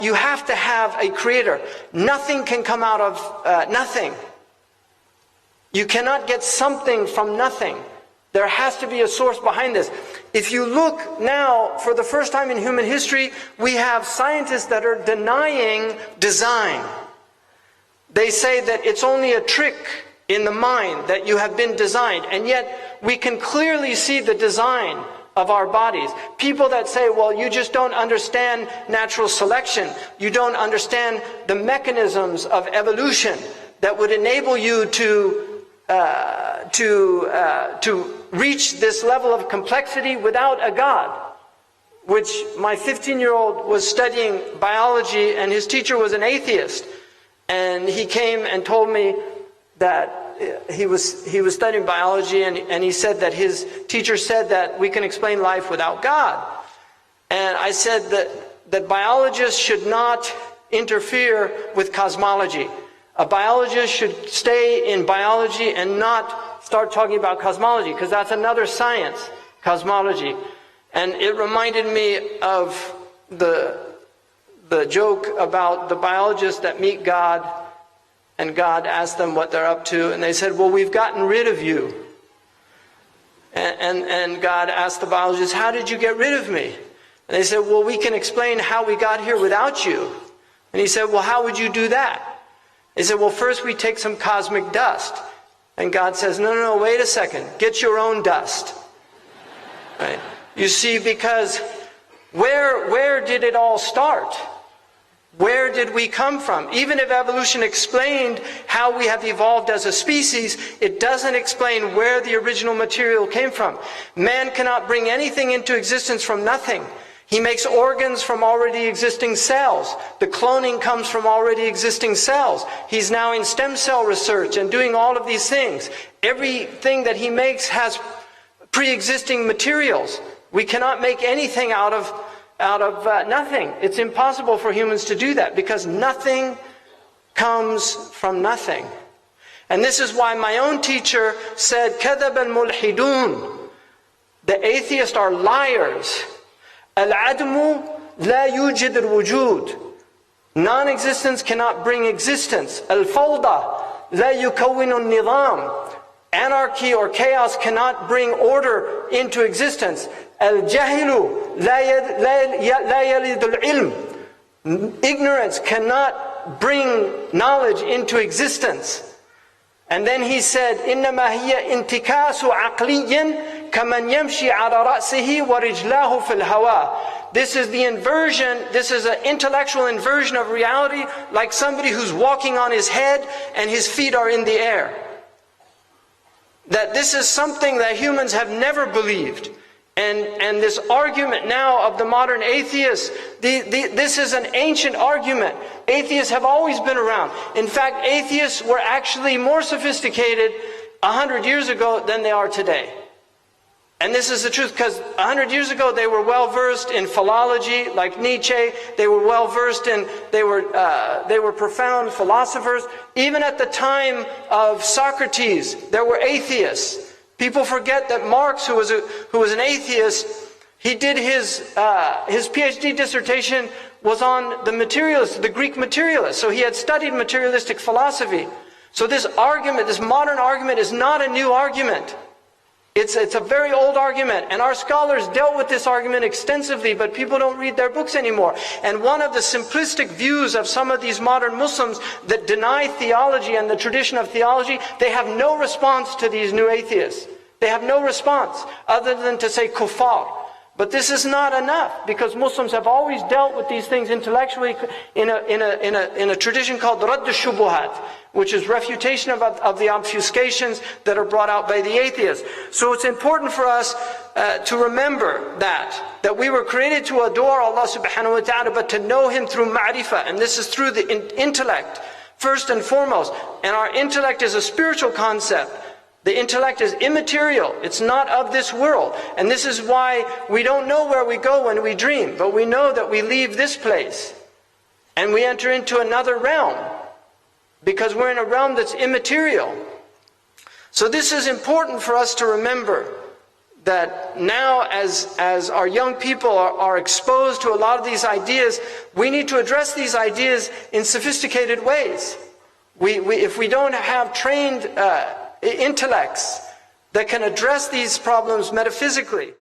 you have to have a creator. Nothing can come out of nothing. You cannot get something from nothing. There has to be a source behind this. If you look now, for the first time in human history, we have scientists that are denying design. They say that it's only a trick in the mind, that you have been designed. And yet, we can clearly see the design of our bodies. People that say, well, you just don't understand natural selection. You don't understand the mechanisms of evolution that would enable you to reach this level of complexity without a God. Which my 15-year-old was studying biology, and his teacher was an atheist. And he came and told me that he was studying biology, and he said that his teacher said that we can explain life without God. And I said that biologists should not interfere with cosmology. A biologist should stay in biology and not start talking about cosmology, because that's another science, cosmology. And it reminded me of the joke about the biologists that meet God, and God asked them what they're up to, and they said, well, we've gotten rid of you. And God asked the biologists, how did you get rid of me? And they said, well, we can explain how we got here without you. And he said, well, how would you do that? They said, well, first we take some cosmic dust. And God says, no, wait a second. Get your own dust. Right? You see, because where did it all start? Where did we come from? Even if evolution explained how we have evolved as a species, it doesn't explain where the original material came from. Man cannot bring anything into existence from nothing. He makes organs from already existing cells. The cloning comes from already existing cells. He's now in stem cell research and doing all of these things. Everything that he makes has pre-existing materials. We cannot make anything out of nothing. It's impossible for humans to do that, because nothing comes from nothing. And this is why my own teacher said, كَذَبَ الْمُلْحِدُونَ. The atheists are liars. الْعَدْمُ لَا يُوجِدُ الْوُجُودِ. Non-existence cannot bring existence. الْفَوْضَى لَا يُكَوِّنُ النِّظَامِ. Anarchy or chaos cannot bring order into existence. الْجَهِلُ لَا يَلِدُ الْعِلْمِ. Ignorance cannot bring knowledge into existence. And then he said, إِنَّمَا هِيَ انْتِكَاسُ عَقْلِيٍّ كَمَنْ يَمْشِي عَلَى رَأْسِهِ وَرِجْلَاهُ فِي الْهَوَىٰ. This is the inversion, this is an intellectual inversion of reality, like somebody who's walking on his head and his feet are in the air. That this is something that humans have never believed. And this argument now of the modern atheists, this is an ancient argument. Atheists have always been around. In fact, atheists were actually more sophisticated 100 years ago than they are today. And this is the truth, because 100 years ago they were well versed in philology, like Nietzsche. They were well versed in, they were profound philosophers. Even at the time of Socrates, there were atheists. People forget that Marx, who was an atheist, he did his PhD dissertation was on the materialists, the Greek materialists. So he had studied materialistic philosophy. So this argument, this modern argument, is not a new argument. It's a very old argument, and our scholars dealt with this argument extensively, but people don't read their books anymore. And one of the simplistic views of some of these modern Muslims that deny theology and the tradition of theology, they have no response to these new atheists. They have no response other than to say kuffar. But this is not enough, because Muslims have always dealt with these things intellectually in a tradition called Radd al-Shubuhat, which is refutation of the obfuscations that are brought out by the atheists. So it's important for us to remember that we were created to adore Allah subhanahu wa ta'ala, but to know Him through ma'rifah, and this is through the intellect, first and foremost. And our intellect is a spiritual concept. The intellect is immaterial. It's not of this world. And this is why we don't know where we go when we dream, but we know that we leave this place and we enter into another realm, because we're in a realm that's immaterial. So this is important for us to remember, that now as our young people are exposed to a lot of these ideas, we need to address these ideas in sophisticated ways. If we don't have trained intellects that can address these problems metaphysically,